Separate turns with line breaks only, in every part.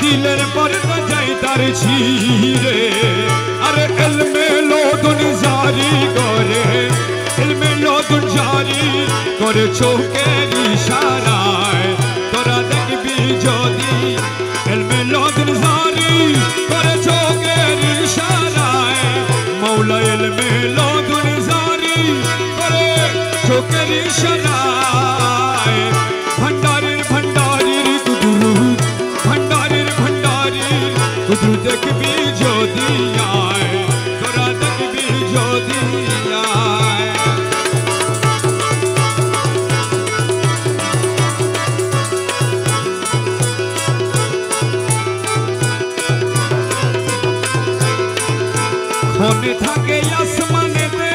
দিলের পর্দা যাই তার ছিঁড়ে আরে ইলমে লদুন জারি করে ইলমে লদুন জারি করে চোখের ইশারায় তোরা দেখবি যদি ইলমে লদুন জারি করে চোখের ইশারায় মৌলা ইলমে লদুন জারি করে চোখের ইশারায় ভণ্ডারির ভণ্ডারির গুরু ভণ্ডারির ভণ্ডারির গুরু দেখবি যদি আয় তোরা দেখবি যদি আয় খনে থাকে আসমানেতে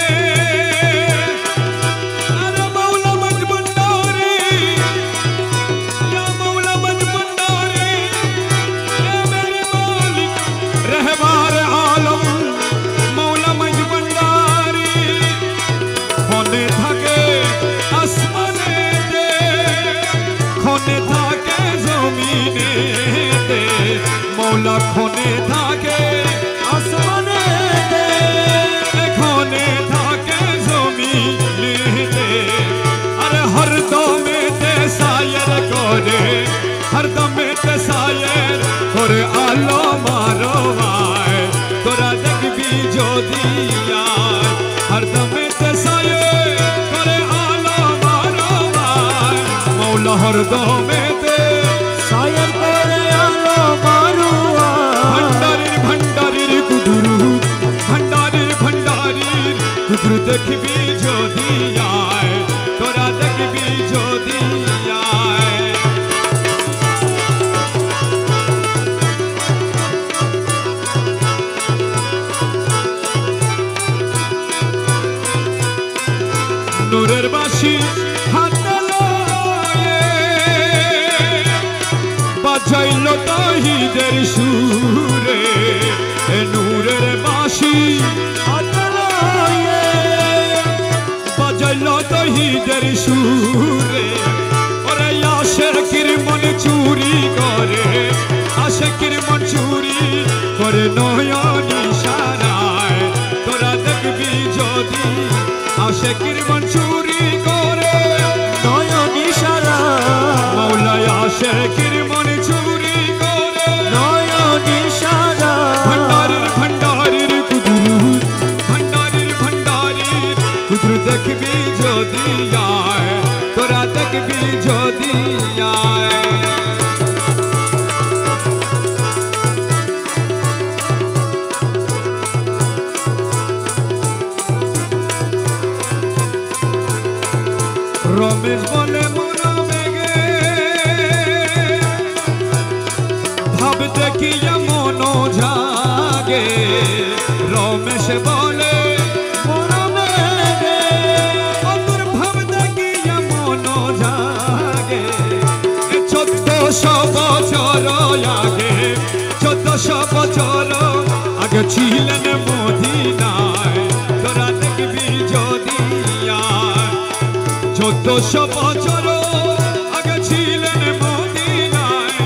আরে মৌলা মজ ভণ্ডারি ইয়া মৌলা মজ ভণ্ডারি এ মেরে মালিক रहबार आलम मौला मज भंडारी खने थाके आसमानेते खने थाके जमीनेते मौला खने थाके आसमानेते खने थाके जमीनेते अरे हर दमेते सायर करे हर दमेते सायर करे आलो मारो आए तोरा देखबी যদি আয় हर दमेते सायर करे आलो मारो आए मौला हर दमेते सायर करे आलो मारो आए भंडारीर कुदुरु भंडारीर भंडारीर कुदुरु देखबी যদি আয় तोरा देखबी যদি আয় নূরের বাঁশি হাতে লয়ে বাজাইল তহিদের সুরে এ নূরের বাঁশি হাতে লয়ে বাজাইল তহিদের সুরে ওরে আশিকের মন চুরি করে আশিকের মন চুরি করে নয়ন ইশারায় তোরা দেখবি যদি আশিকের মন চুরি করে নয়ন ইশারায় মৌলা আশিকের মন চুরি করে নয়ন ইশারায় ভণ্ডারির ভণ্ডারির কুদুরু ভণ্ডারির ভণ্ডারির কুদুরু দেখবি যদি আয় তোরা দেখবি যদি আয় রমেশ বলে মরা মেঘে ভাব দেখিয়া মন জাগে রমেশ বলে মরা মেঘে তোর ভাব দেখিয়া মন জাগে 1400 বছর আগে 1400 বছর আগে ছিলেন মদিনায় তোরা দেখবি যদি আয় 1400 বছর আগে ছিলেন মদিনায়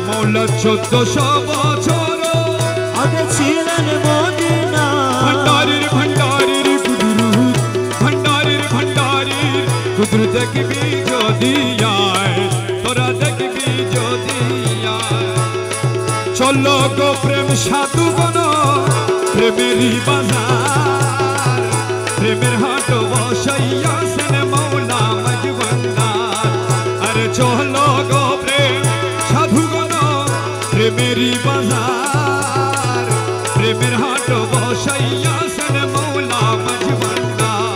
মৌলা 1400 বছর আগে ছিলেন মদিনায় ভণ্ডারির ভণ্ডারির কুদুরু ভণ্ডারির ভণ্ডারির কুদুরু দেখবি যদি আয় তোরা দেখবি যদি আয় চলো গো প্রেম সাধু বন প্রেমেরই বাজার প্রেমের হাট বসাইয়া সেন মৌলা মজ ভণ্ডার আরে চলো গো প্রেম সাধুগণ প্রেমেরই বাজার প্রেমের হাট বসাইয়া সেন মৌলা মজ ভণ্ডার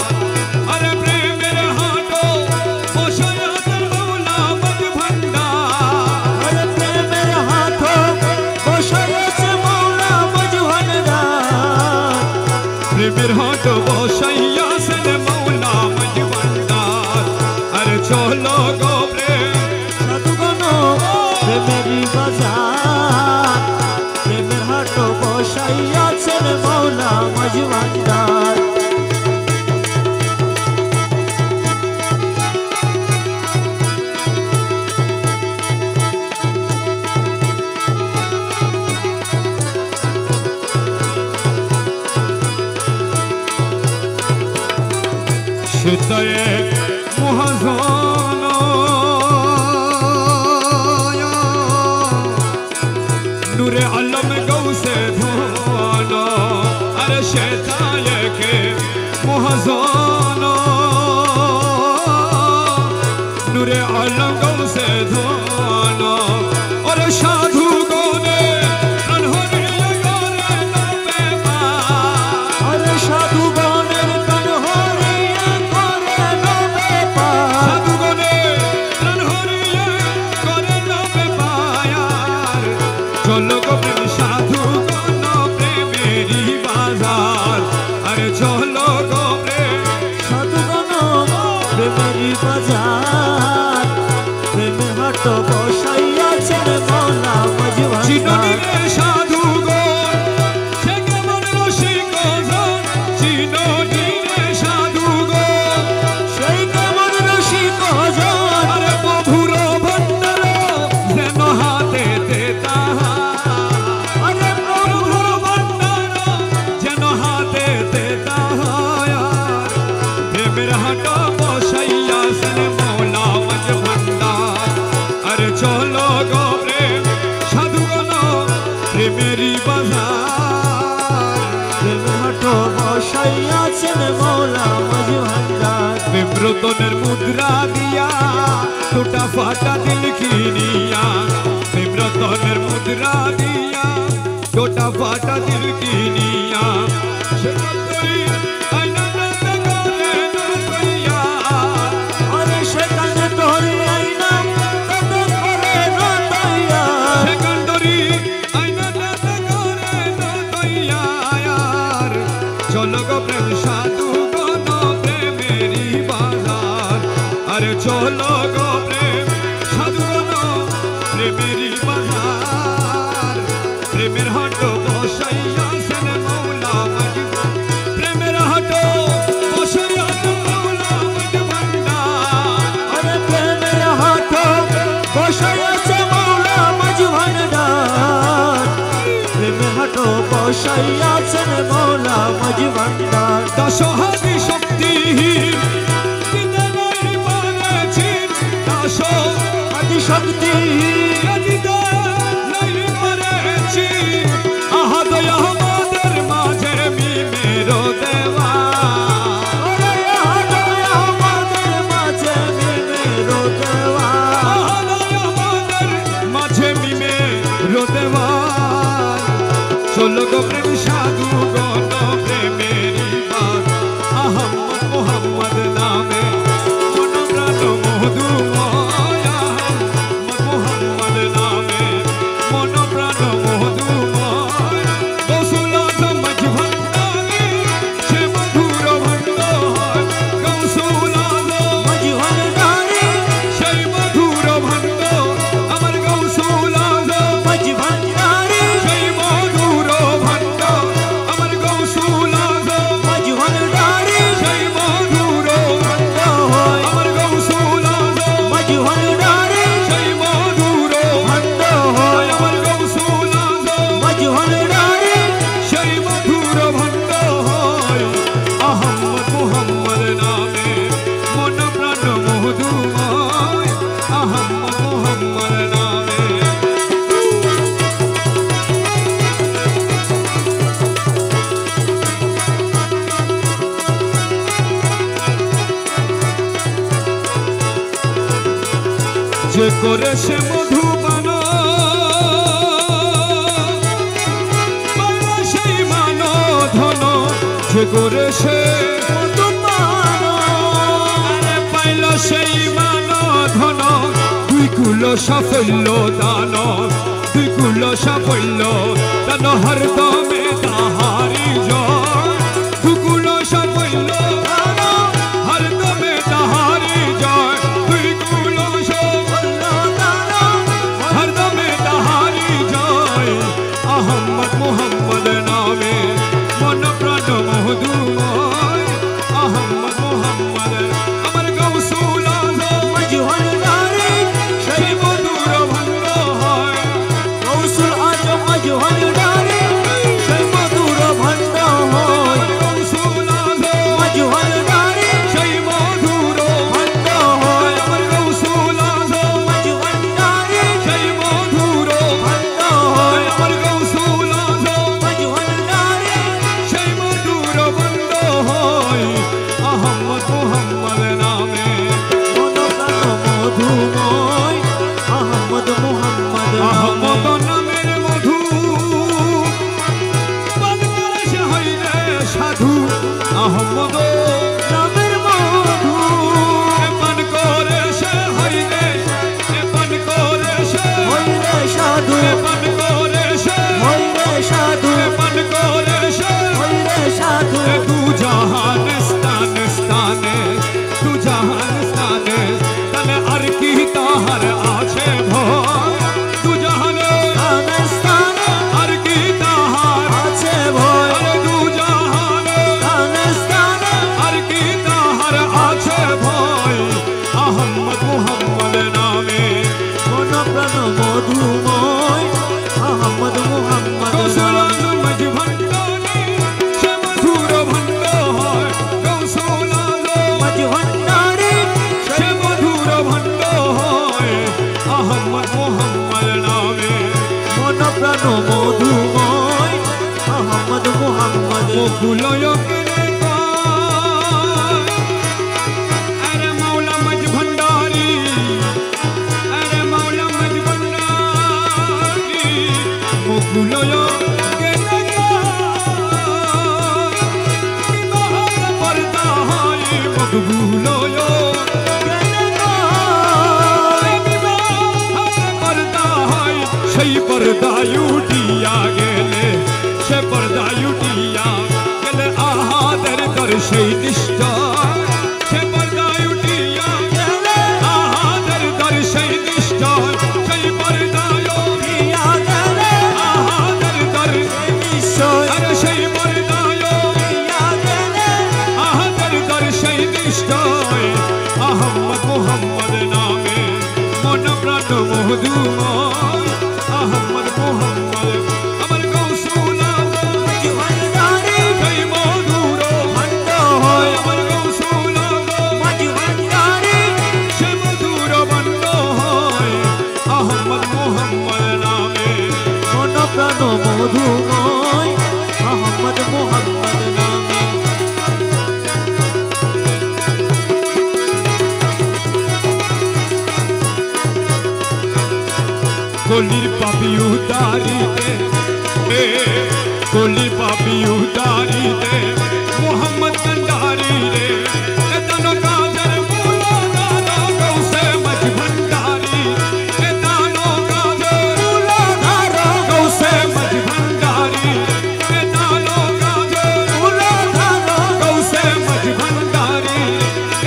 আরে প্রেমের হাট বসাইয়া সেন মৌলা মজ ভণ্ডার আরে প্রেমের হাট বসাইয়া সেন মৌলা মজ ভণ্ডার প্রেমের হাট বসাইয়া সেন মৌলা মজ ভণ্ডার আরে চলো গো প্রেম সাধুগণ প্রেমেরই বাজার প্রেমের হাট বসাইয়া সেন মৌলা মজ ভণ্ডার সেটায় মহাজন নূরে আলম গৌসে ধন আরে সেটায় কে মহাজন নূরে আলম গৌসে ধন ওরে সাধু গনে প্রাণ হরিয়া করে নবে পা
আরে সাধু গণের প্রাণ হরিয়া করে নবে পা
সাধু গনে প্রাণ হরিয়া করে নবে পায়ার চলো গো প্রেম সাধু গণ প্রেমেরই বাজার আরে চলো গো প্রেম
সাধু গণ প্রেমেরই বাজার প্রেমের হাট বসাইয়াছেন মৌলা মজভান্ডার
চিননিরে সাধু গণ সে কেমন রসিক জন চিননিরে সাধু গণ
সেই কেমন রসিক জন
আরে প্রভুর ভণ্ডার যেন হাতেতে তাহার
আরে
প্রভুর ভণ্ডার যেন হাতেতে তাহার প্রেমের হাট বসাইয়াছেন মৌলা মজ ভান্ডার আরে চলো গো প্রেম সাধু গণ প্রেমেরই বাজার
প্রেমের হাট বসাইয়াছেন মৌলা মজভান্ডার
প্রেম রতনের মুদ্রা দিয়া টুটা ফাটা দিল কিনিয়া প্রেম রতনের মুদ্রা দিয়া টুটা ফাটা দিল কিনিয়া সে কতই আইনা নন্দ করে নতইয়া
আরে সেখানে তোর আইনা কত করে রতাইয়া
সে কন্দরি আইনা নন্দ করে নতইয়া চলো গো প্রেম সাধু গণ প্রেমেরই বাজার আরে চলো গো প্রেম সাধু গণ প্রেমেরই বাজার প্রেমের হাট বসাইয়াছেন মৌলা মজ প্রেমের হাট বসাইয়াছেন মৌলা মজ ভান্ডার
আরে প্রেমের হাট বসাইয়াছে মৌলা মজভান্ডার প্রেমের হাট বসাইয়াছেন মৌলা মজভান্ডার
দশহারি শক্তি দিতে নাই পারেছি দশ
আদি শক্তি
দিতে নাই পারেছি আহাদয় আমাদের মাঝে মিমেরো দেওয়া
আরে হাজার আমাদের মাঝে মিমেরো দেওয়া
আহাদয় আমাদের মাঝে মিমেরো দেওয়া চলো গো প্রেম সাধু গণ প্রেমেরই বাত আহম্মদ মোহাম্মদ নামে মন প্রাণ মধুময় আহম্মদ মোহাম্মদ নামে মন প্রাণ মধুময় গৌসুল আজম মজভান্ডারি সে মধুর ভণ্ড হয় গৌসুল আজম
মজভান্ডারি
সেই মধুর ভণ্ড আমার গৌসুল আজম
মজভান্ডারি
সেই মধুর ভণ্ড আমার গৌসুল আজম
মজভান্ডারি
সেই মধুর ভণ্ড
হয়
আমার গৌসুল আজম
মজভান্ডারি
সেই মধুর
ভণ্ড হয়
আমার গৌসুল আজম
মজভান্ডারি
সেই মধুর ভণ্ড হয় আহম্মদ মোহাম্মদ নামে মন প্রাণ মধুময় আহম্মদ মোহাম্মদ নামে যে করেছে মধুপান পাইল সেই মান ধন যে করেছে
মধুপান
আরে পাইল সেই মান ধন দুই কুল সাফল্য দান দুই কুল সাফল্য দান হরদমে তাহারি জয় দুকুল সাফল্য দান হরদমে তাহারি জয় দুই কুল সাফল্য দান হরদমে তাহারি জয় আহম্মদ মোহাম্মদ নামে মন প্রাণ মধুময় আহম্মদ মোহাম্মদ আমার গৌসুল আজম
মজভান্ডারি
সেই মধুর ভণ্ড হয়
গৌসুল আজম মজভান্ডারি সেই মধুর ভণ্ড হয়
গৌসুল আজম
মজভান্ডারি
সেই আহমদ
নামের মধু
এমন করে সে হইলে এমন করে সে
হইলে সাধু
এমন করে সে
হইলে সাধু
এমন করে সে
হইলে সাধু
तू जहान स्थान स्थाने तू जहान स्थाने तने हर की ताहर आछे भो तू जहान
স্থান
हर की ताहर
আছে ভয়
अरे तू जहान
স্থান
हर की ताहर आछे भोय अहमद मुहम्मद नामे
মন প্রাণ মধুময় আহমদ মুহাম্মদ
गौसुल आजम मजभंडारी से मधुर भंडो है गौसुल आजम
মজ ভণ্ডারী
সে মধুর ভণ্ড হয় আহমদ মোহাম্মদ নামে
মন প্রাণ মধুময় আহমদ মুহাম্মদ
মুকুলয় কেনে পায় আরে মৌলা মজ ভণ্ডারি আরে মৌলা মজ ভণ্ডারি মুকুলয় কেনে পায় বিবাহ পর্দা হয় মকবুলয় সেই পর্দায়ুটিয়া গেলে সে পর্দায়ুটিয়া গেলে আহাদের দর সেই নিষ্ঠা সে পর্দায়ুটিয়া গেলে আহাদের দর সেই নিষ্ঠা সেই পর্দায়ুটিয়া গেলে আহাদের দর আরে সেই পর্দায়ুটিয়া গেলে আহাদের দর সেই নিষ্ঠা আহমদ মুহাম্মদ নামে মন প্রাণ মধুময় আহমদ মুহাম্মদ আমার গৌসুল আজম
ভণ্ডারী
সেই মধুর
ভণ্ড হয়
আমার গৌসুল আজম
মজ ভণ্ডারী
সে মধুর বন্ড হয় আহমদ মুহাম্মদ নামে
মন প্রাণ মধুময় আহমদ মুহাম্মদ নামে
কলির পাপি উদারিতে কলির পাপি উদারিতে মোহাম্মদ কন্ডারি রে এতন কাজের মুলা দাদা গৌসে মজ ভণ্ডারি এতন কাজের মুলা দাদা গৌসে মজ ভণ্ডারি এতন কাজের মুলা দাদা গৌসে মজ ভণ্ডারি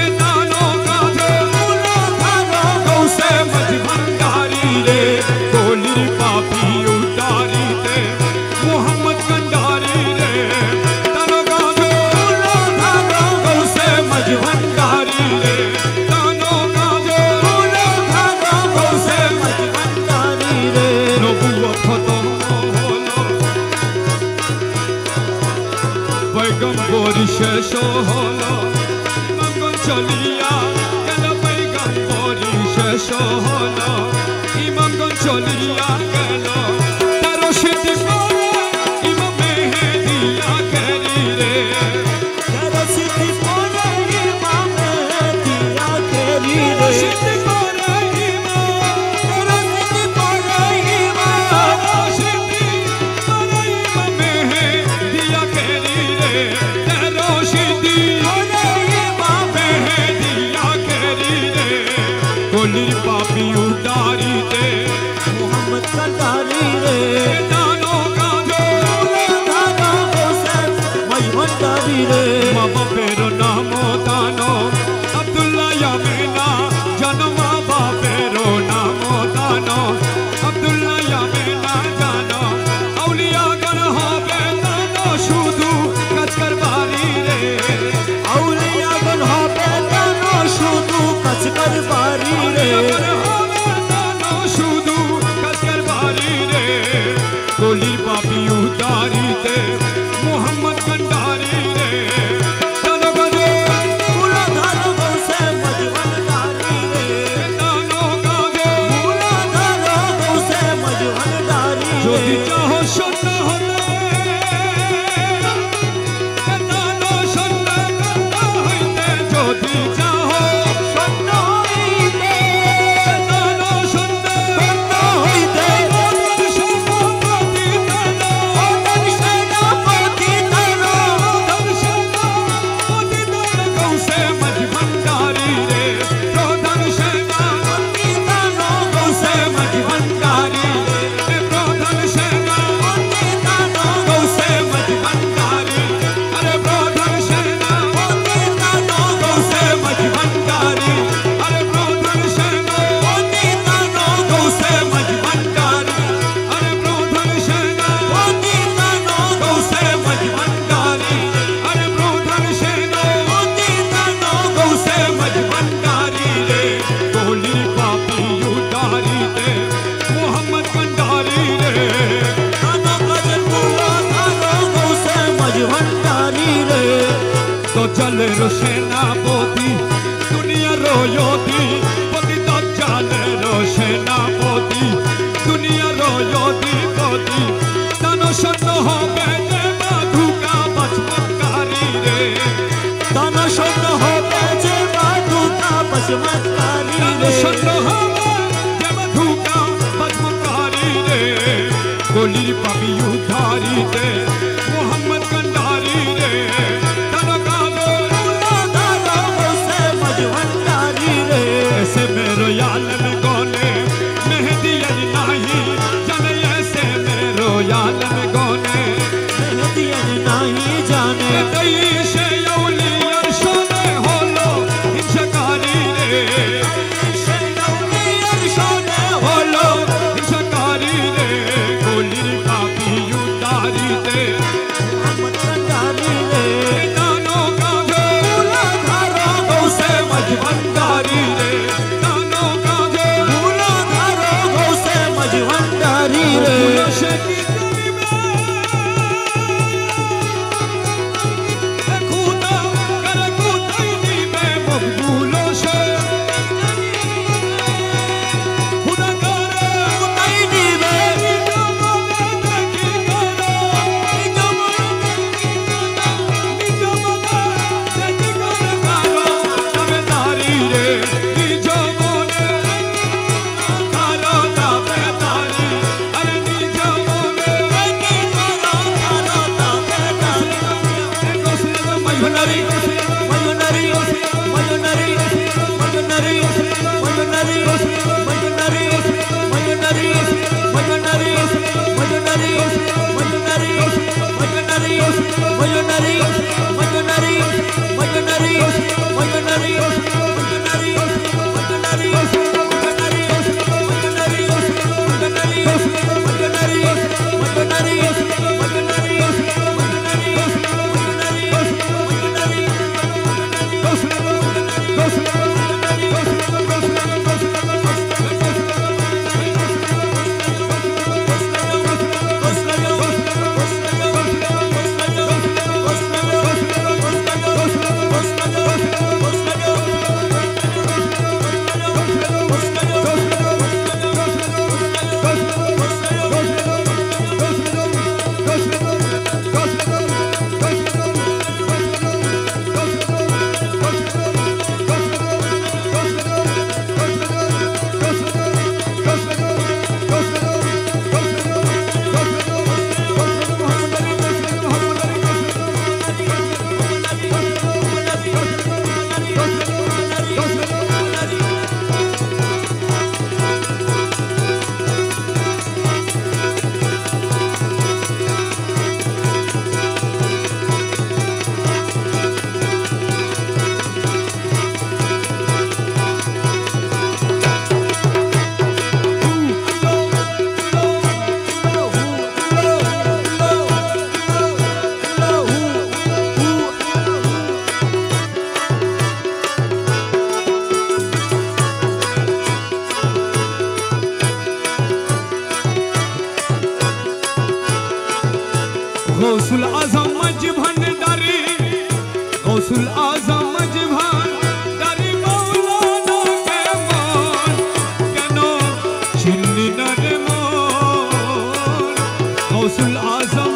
এতন কাজের মুলা দাদা গৌসে মজ ভণ্ডারি রে কলির পাপি উদারিতে মোহাম্মদ কন্ডারি রে তন কাজের মুলা দাদা গৌসে মজ ভণ্ডারি রে তন কাজের মুলা দাদা গৌসে মজ
ভণ্ডারী রে
নবুয়ত খতম হলো পয়গম্বরি শেষ হলো ইমামগণ চলিয়া গেল পয়গম্বরি শেষ হলো ইমামগণ চলিয়া গেল তেরো শীতি পরে ইমাম মেহেদিয়া কেরি রে
সিদ্ধি পরে ইমামে দিয়া কেরি
তেরো
রে
শীতি পরে ইমাম
সিদ্ধি পরে ইমাম
তেরো শীতি পরে ইমাম মেহেদিয়া কেরি রে তেরো শীতি
পরে ইমাম
মেহেদিয়া কেরি রে কলির পাপি উদারিতে
মুহাম্মদ কন্ডারী রে
দানো কাজে
দাদা হোসেন মজ ভণ্ডারী রে
মা বাপের নাম দানো আব্দুল্লাহ ইয়ামিনা জন্ম বাপের নাম দানো আব্দুল্লাহ ইয়ামিনা জানো আউলিয়া গণ হবে দানো শুধু কাজ করবারি রে
আউলিয়াগণ হবে দানো শুধু কাজ করবারি রে
শুধু কাজ করবারি রে কলির পাপি উদারিতে মোহাম্মদ কন্ডারি রে দানো কাজে
মূলাধার গৌসে মজ ভণ্ডারী রে
দানো কাজে
মূলাধার গৌসে মজ ভণ্ডারী
যদি
রে
চাহ সত্য হলে দানো সত্য হইতে যদি চাহ
সত্য হইতে
দানো সত্য
সত্য হইতে
সম্পত্তি দানো
সেনাপতি তার चमत्कारी रे
सुनो हवा जब धूका बदमकारी रे गोली पापी उधारी दे मोहम्मद कंडारी रे तनका दो
दादा गौसे मजहंदारी रे
ऐसे मेरो यालन गोने मेहदी अली नाही जाने ऐसे मेरो यालन गोने
मेहदी अली नाही जाने
तईशे यौली अरशोने होलो हिंसकारी रे होलो हिंसकारी रे गोली पापी उतारी दे
मोहम्मद कंडारी रे
दानों का
धारा गौसे
मजबंदारी रे दानों का
धारा गौसे मजहंदारी रे
शकी गली में खुदा कर खुदाई में मकबूलों से खुदा कर
तैनी में
गौसुल आजम मजभंडारी गौसुल आजम मजभंडारी मौलाना के मान कनो चिन्नी नर मोन गौसुल आजम